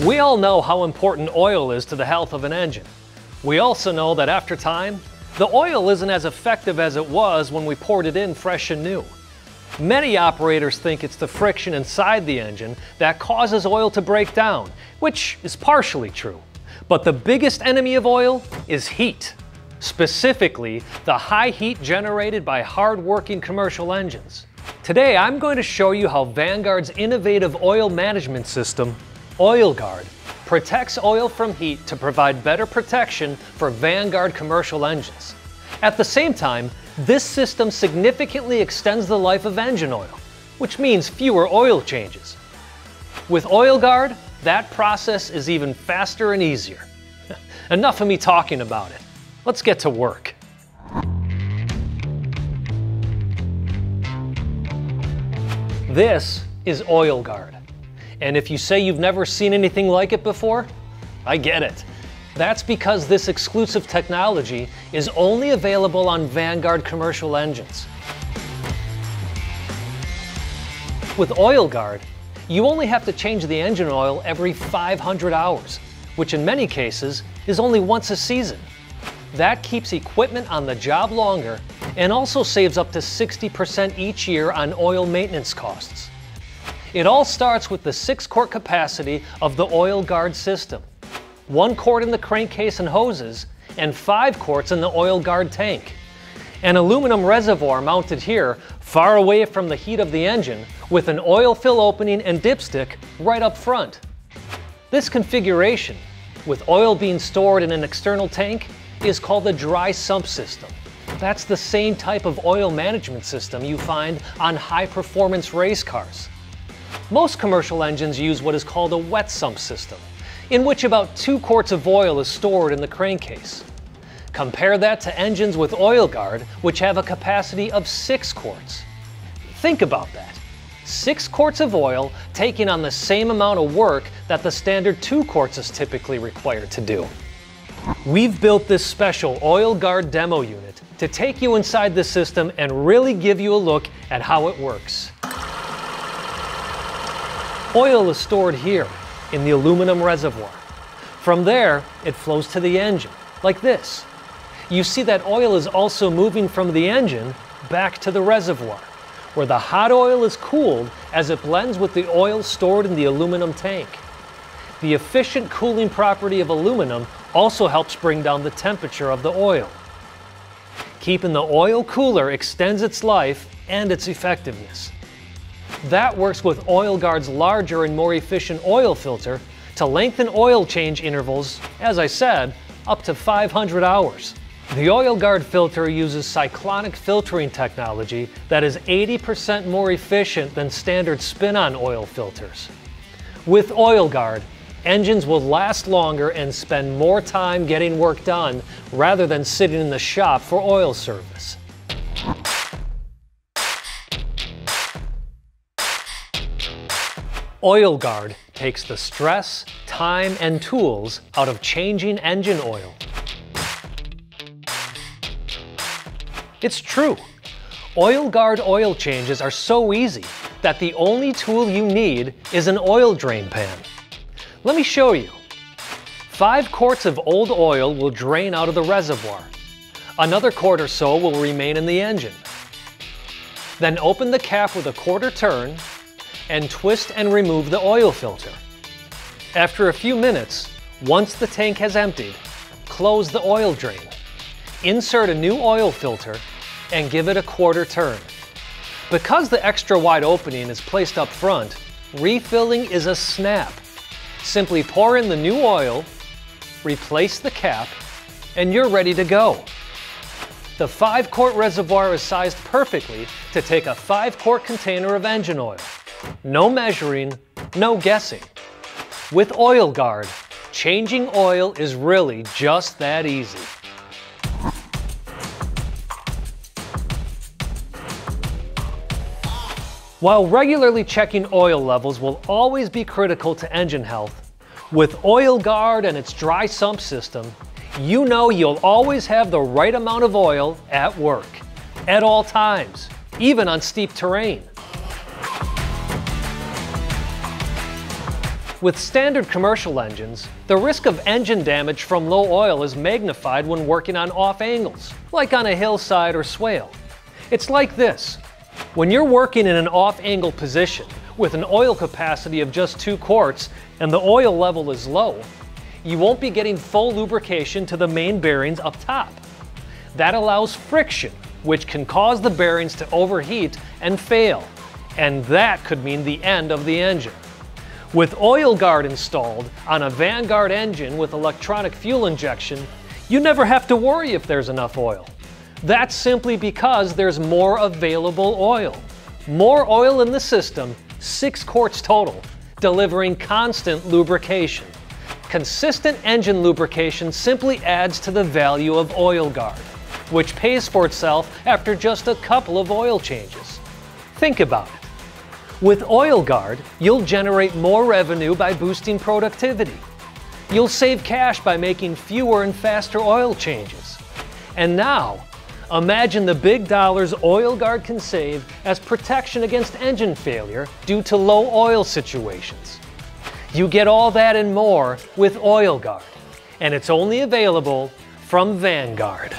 We all know how important oil is to the health of an engine. We also know that after time, the oil isn't as effective as it was when we poured it in fresh and new. Many operators think it's the friction inside the engine that causes oil to break down, which is partially true. But the biggest enemy of oil is heat. Specifically, the high heat generated by hard-working commercial engines. Today, I'm going to show you how Vanguard's innovative oil management system, OilGuard, protects oil from heat to provide better protection for Vanguard commercial engines. At the same time, this system significantly extends the life of engine oil, which means fewer oil changes. With OilGuard, that process is even faster and easier. Enough of me talking about it. Let's get to work. This is OilGuard. And if you say you've never seen anything like it before, I get it. That's because this exclusive technology is only available on Vanguard commercial engines. With OilGuard, you only have to change the engine oil every 500 hours, which in many cases is only once a season. That keeps equipment on the job longer and also saves up to 60% each year on oil maintenance costs. It all starts with the 6-quart capacity of the OilGuard system. 1 quart in the crankcase and hoses, and 5 quarts in the OilGuard tank. An aluminum reservoir mounted here, far away from the heat of the engine, with an oil fill opening and dipstick right up front. This configuration, with oil being stored in an external tank, is called the dry sump system. That's the same type of oil management system you find on high-performance race cars. Most commercial engines use what is called a wet sump system, in which about 2 quarts of oil is stored in the crankcase. Compare that to engines with OilGuard, which have a capacity of 6 quarts. Think about that. 6 quarts of oil taking on the same amount of work that the standard 2 quarts is typically required to do. We've built this special OilGuard demo unit to take you inside the system and really give you a look at how it works. Oil is stored here in the aluminum reservoir. From there, it flows to the engine, like this. You see that oil is also moving from the engine back to the reservoir, where the hot oil is cooled as it blends with the oil stored in the aluminum tank. The efficient cooling property of aluminum also helps bring down the temperature of the oil. Keeping the oil cooler extends its life and its effectiveness. That works with OilGuard's larger and more efficient oil filter to lengthen oil change intervals, as I said, up to 500 hours. The OilGuard filter uses cyclonic filtering technology that is 80% more efficient than standard spin-on oil filters. With OilGuard, engines will last longer and spend more time getting work done rather than sitting in the shop for oil service. OilGuard takes the stress, time, and tools out of changing engine oil. It's true. OilGuard oil changes are so easy that the only tool you need is an oil drain pan. Let me show you. 5 quarts of old oil will drain out of the reservoir. Another quart or so will remain in the engine. Then open the cap with a quarter turn and twist and remove the oil filter. After a few minutes, once the tank has emptied, close the oil drain. Insert a new oil filter and give it a quarter turn. Because the extra wide opening is placed up front, refilling is a snap. Simply pour in the new oil, replace the cap, and you're ready to go. The 5-quart reservoir is sized perfectly to take a 5-quart container of engine oil. No measuring, no guessing. With OilGuard, changing oil is really just that easy. While regularly checking oil levels will always be critical to engine health, with OilGuard and its dry sump system, you know you'll always have the right amount of oil at work, at all times, even on steep terrain. With standard commercial engines, the risk of engine damage from low oil is magnified when working on off angles, like on a hillside or swale. It's like this. When you're working in an off-angle position with an oil capacity of just 2 quarts and the oil level is low, you won't be getting full lubrication to the main bearings up top. That allows friction, which can cause the bearings to overheat and fail, and that could mean the end of the engine. With OilGuard installed on a Vanguard engine with electronic fuel injection, you never have to worry if there's enough oil. That's simply because there's more available oil. More oil in the system, 6 quarts total, delivering constant lubrication. Consistent engine lubrication simply adds to the value of OilGuard, which pays for itself after just a couple of oil changes. Think about it. With OilGuard, you'll generate more revenue by boosting productivity. You'll save cash by making fewer and faster oil changes. And now, imagine the big dollars OilGuard can save as protection against engine failure due to low oil situations. You get all that and more with OilGuard, and it's only available from Vanguard.